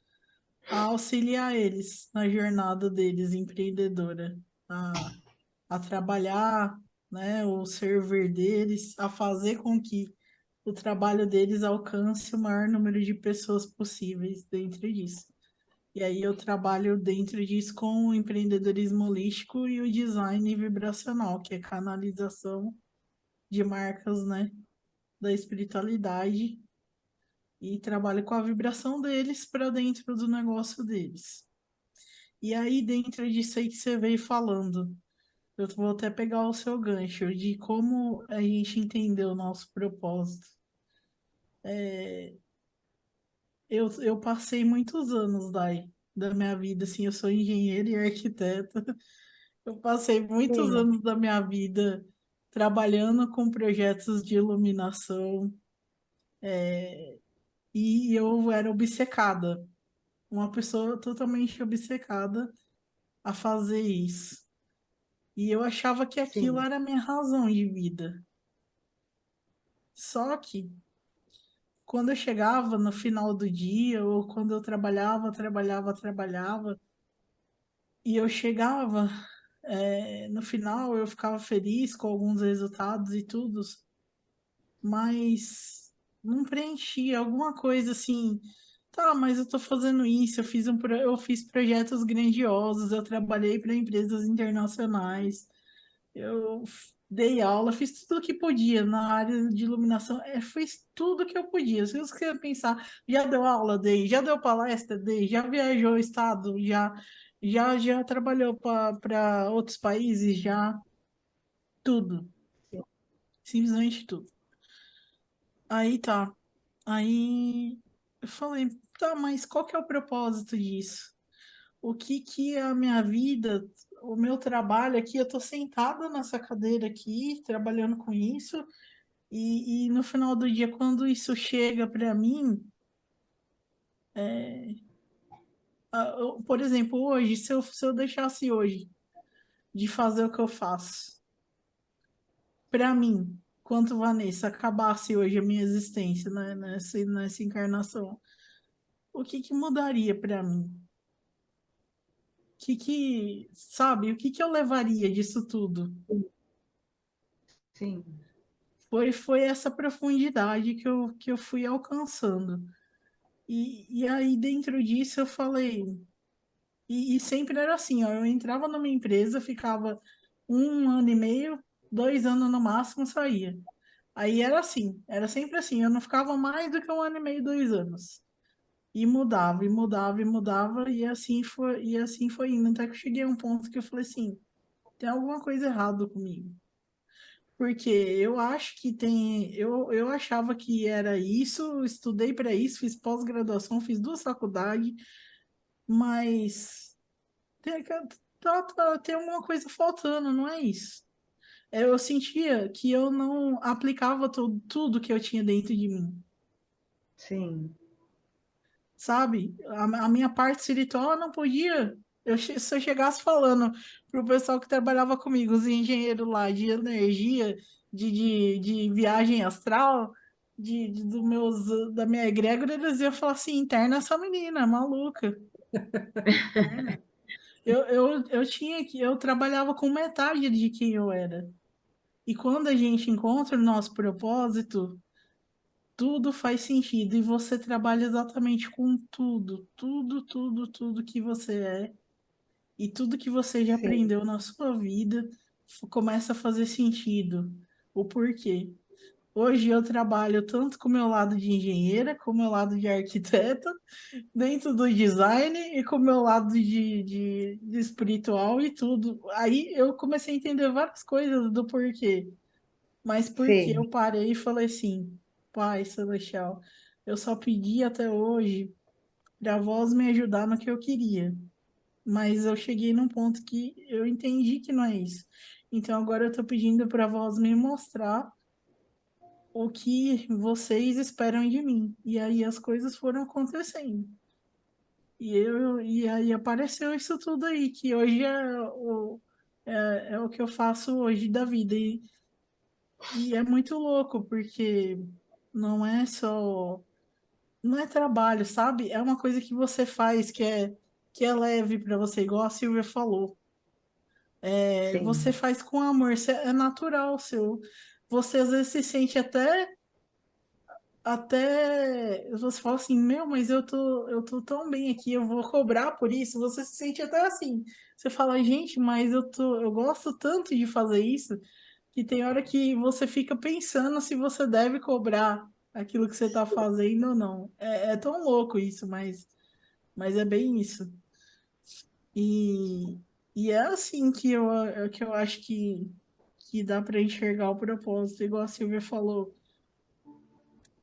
S3: a auxiliar eles na jornada deles empreendedora, a trabalhar, né, o servir deles, a fazer com que o trabalho deles alcance o maior número de pessoas possíveis dentro disso. E aí eu trabalho dentro disso com o empreendedorismo holístico e o design vibracional, que é canalização de marcas, né, da espiritualidade e trabalho com a vibração deles para dentro do negócio deles. E aí, dentro disso aí que você veio falando, eu vou até pegar o seu gancho de como a gente entendeu o nosso propósito. Eu passei muitos anos, Dai, da minha vida, assim, eu sou engenheira e arquiteta. Eu passei muitos
S2: Sim,
S3: anos da minha vida trabalhando com projetos de iluminação e eu era obcecada, uma pessoa totalmente obcecada a fazer isso. E eu achava que aquilo
S2: sim,
S3: era a minha razão de vida. Só que quando eu chegava no final do dia, ou quando eu trabalhava, e eu chegava, no final eu ficava feliz com alguns resultados e tudo, mas não preenchia alguma coisa assim. Tá, mas eu tô fazendo isso, eu fiz projetos grandiosos, eu trabalhei para empresas internacionais, dei aula, fiz tudo o que podia na área de iluminação, fiz tudo que eu podia. Se você quer pensar, já deu aula, dei, já deu palestra, dei, já viajou o estado, já trabalhou para outros países, já tudo, simplesmente tudo. Aí tá. Aí eu falei, tá, mas qual que é o propósito disso? O que que é a minha vida, o meu trabalho aqui, eu tô sentada nessa cadeira aqui, trabalhando com isso, e no final do dia, quando isso chega para mim, por exemplo, hoje, se eu deixasse hoje de fazer o que eu faço, para mim, quanto Vanessa, acabasse hoje a minha existência, né, nessa encarnação, o que que mudaria para mim? Sabe, o que que eu levaria disso tudo?
S2: sim,
S3: Foi essa profundidade que eu fui alcançando. E aí, dentro disso, eu falei. E sempre era assim, ó, eu entrava numa empresa, ficava 1 ano e meio, 2 anos no máximo, saía. Aí era assim, era sempre assim, eu não ficava mais do que 1 ano e meio, 2 anos. E mudava, e mudava, e mudava, e assim foi indo. Até que eu cheguei a um ponto que eu falei assim, tem alguma coisa errada comigo. Porque eu acho que tem. Eu achava que era isso, estudei para isso, fiz pós-graduação, fiz 2 faculdades, mas tem alguma coisa faltando, não é isso. Eu sentia que eu não aplicava tudo que eu tinha dentro de mim,
S2: sim,
S3: sabe? A minha parte espiritual eu não podia. Se eu chegasse falando para o pessoal que trabalhava comigo, os engenheiros lá de energia, de viagem astral, da minha egrégora, eles iam falar assim: interna essa menina, maluca, interna. Eu trabalhava com metade de quem eu era. E quando a gente encontra o nosso propósito, tudo faz sentido e você trabalha exatamente com tudo, tudo, tudo, tudo que você é e tudo que você já
S2: sim,
S3: aprendeu na sua vida começa a fazer sentido. O porquê? Hoje eu trabalho tanto com o meu lado de engenheira, com o meu lado de arquiteta, dentro do design e com o meu lado de espiritual e tudo. Aí eu comecei a entender várias coisas do porquê. Mas porque
S2: Sim,
S3: eu parei e falei assim, Pai Celestial, eu só pedi até hoje para a voz me ajudar no que eu queria. Mas eu cheguei num ponto que eu entendi que não é isso. Então agora eu estou pedindo para a voz me mostrar o que vocês esperam de mim. E aí as coisas foram acontecendo. E aí apareceu isso tudo aí, que hoje é o que eu faço hoje da vida. E é muito louco, porque não é só, não é trabalho, sabe? É uma coisa que você faz que é leve para você, igual a Silvia falou. Você
S2: sim,
S3: faz com amor, é natural seu. Você às vezes se sente até você fala assim, meu, mas eu tô tão bem aqui, eu vou cobrar por isso. Você se sente até assim. Você fala, gente, mas eu gosto tanto de fazer isso, que tem hora que você fica pensando se você deve cobrar aquilo que você está fazendo ou não. É tão louco isso, mas é bem isso. E, e é assim que eu acho que dá para enxergar o propósito, igual a Silvia falou.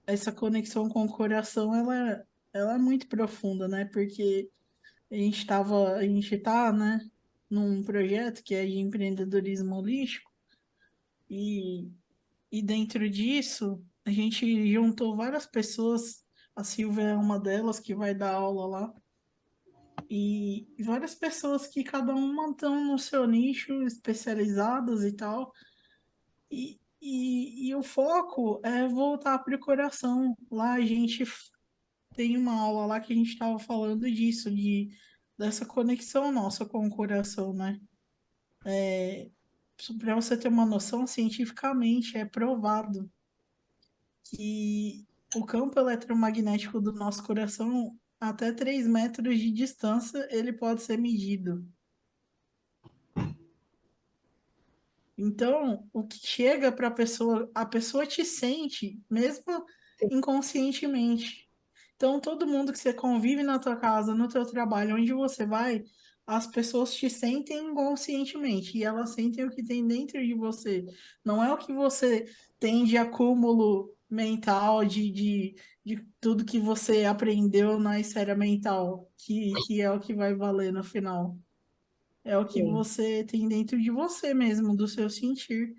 S3: Essa conexão com o coração, ela é muito profunda, né? Porque a gente tá, né, num projeto que é de empreendedorismo holístico e, e dentro disso a gente juntou várias pessoas, a Silvia é uma delas que vai dar aula lá, e várias pessoas que cada uma estão no seu nicho, especializadas e tal, e o foco é voltar para o coração. Lá a gente tem uma aula lá que a gente estava falando disso, dessa conexão nossa com o coração, né? Para você ter uma noção, cientificamente é provado que o campo eletromagnético do nosso coração, até 3 metros de distância, ele pode ser medido. Então, o que chega para a pessoa te sente, mesmo
S2: sim,
S3: inconscientemente. Então, todo mundo que você convive na tua casa, no teu trabalho, onde você vai, as pessoas te sentem inconscientemente e elas sentem o que tem dentro de você. Não é o que você tem de acúmulo mental, de tudo que você aprendeu na esfera mental, que é o que vai valer no final. É o que
S2: sim.
S3: você tem dentro de você mesmo, do seu sentir.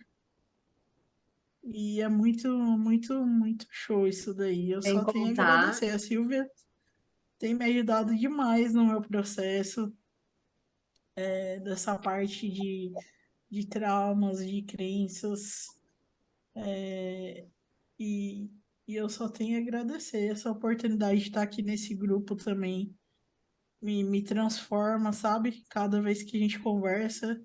S3: E é muito, muito, muito show isso daí. Eu
S1: Sem
S3: só tenho a
S1: contar,
S3: agradecer. A Silvia tem me ajudado demais no meu processo, dessa parte de traumas, de crenças. E, e eu só tenho a agradecer essa oportunidade de estar aqui nesse grupo também. Me transforma, sabe? Cada vez que a gente conversa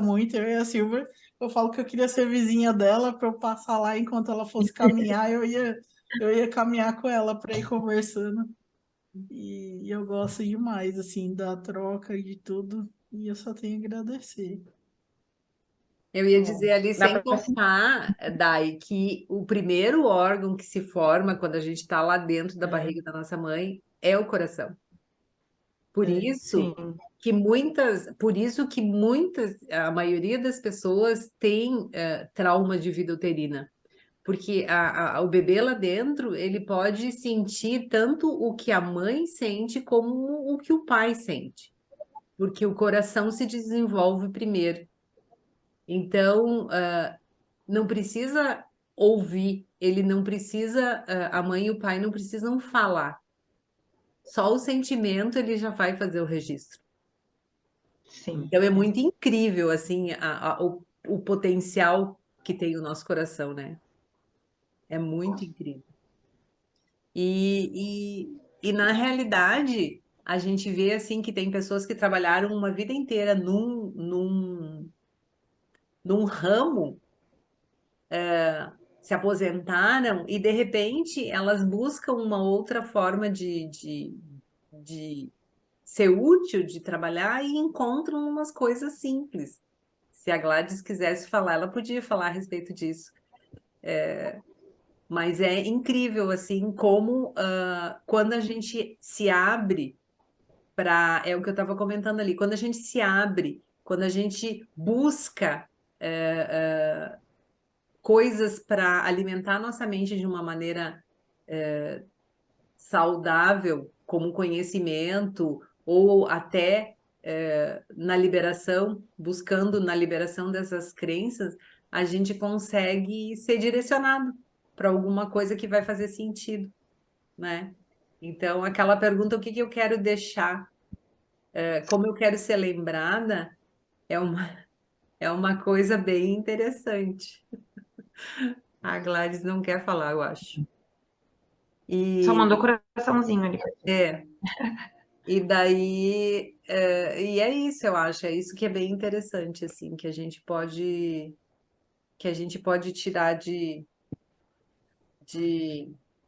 S3: muito, eu e a Silvia. Eu falo que eu queria ser vizinha dela para eu passar lá enquanto ela fosse caminhar, eu ia caminhar com ela para ir conversando. E eu gosto demais, assim, da troca e de tudo. E eu só tenho a agradecer.
S1: eu ia
S2: Bom,
S1: dizer ali,
S2: dá
S1: sem
S2: para
S1: contar, Dai, que o primeiro órgão que se forma quando a gente está lá dentro da
S3: É,
S1: barriga da nossa mãe é o coração. Por isso
S2: sim,
S1: por isso que muitas, a maioria das pessoas tem trauma de vida uterina. Porque o bebê lá dentro, ele pode sentir tanto o que a mãe sente como o que o pai sente. Porque o coração se desenvolve primeiro. Então, não precisa ouvir, ele não precisa, a mãe e o pai não precisam falar. Só o sentimento ele já vai fazer o registro.
S2: sim.
S1: Então é muito incrível assim o potencial que tem o nosso coração, né? É muito incrível. E na realidade a gente vê assim que tem pessoas que trabalharam uma vida inteira num ramo, se aposentaram e de repente elas buscam uma outra forma de ser útil, de trabalhar e encontram umas coisas simples. Se a Gladys quisesse falar, ela podia falar a respeito disso. Mas é incrível, assim, como quando a gente se abre para. É o que eu estava comentando ali, quando a gente se abre, quando a gente busca coisas para alimentar a nossa mente de uma maneira saudável, como conhecimento, ou até na liberação, buscando na liberação dessas crenças, a gente consegue ser direcionado para alguma coisa que vai fazer sentido, né? Então, aquela pergunta, o que que eu quero deixar, como eu quero ser lembrada, é uma coisa bem interessante. A Gladys não quer falar, eu acho.
S2: Só mandou
S1: E
S2: coraçãozinho ali.
S1: é, e daí, e é isso, eu acho, é isso que é bem interessante, assim, que a gente pode tirar de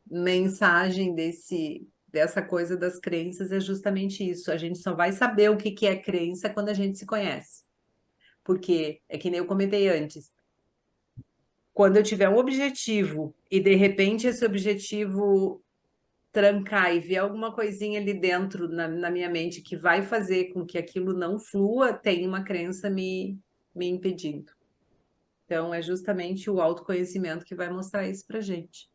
S1: mensagem dessa coisa das crenças, é justamente isso. A gente só vai saber o que que é crença quando a gente se conhece. Porque é que nem eu comentei antes, quando eu tiver um objetivo e de repente esse objetivo trancar e ver alguma coisinha ali dentro na minha mente que vai fazer com que aquilo não flua, tem uma crença me impedindo. Então, é justamente o autoconhecimento que vai mostrar isso pra gente.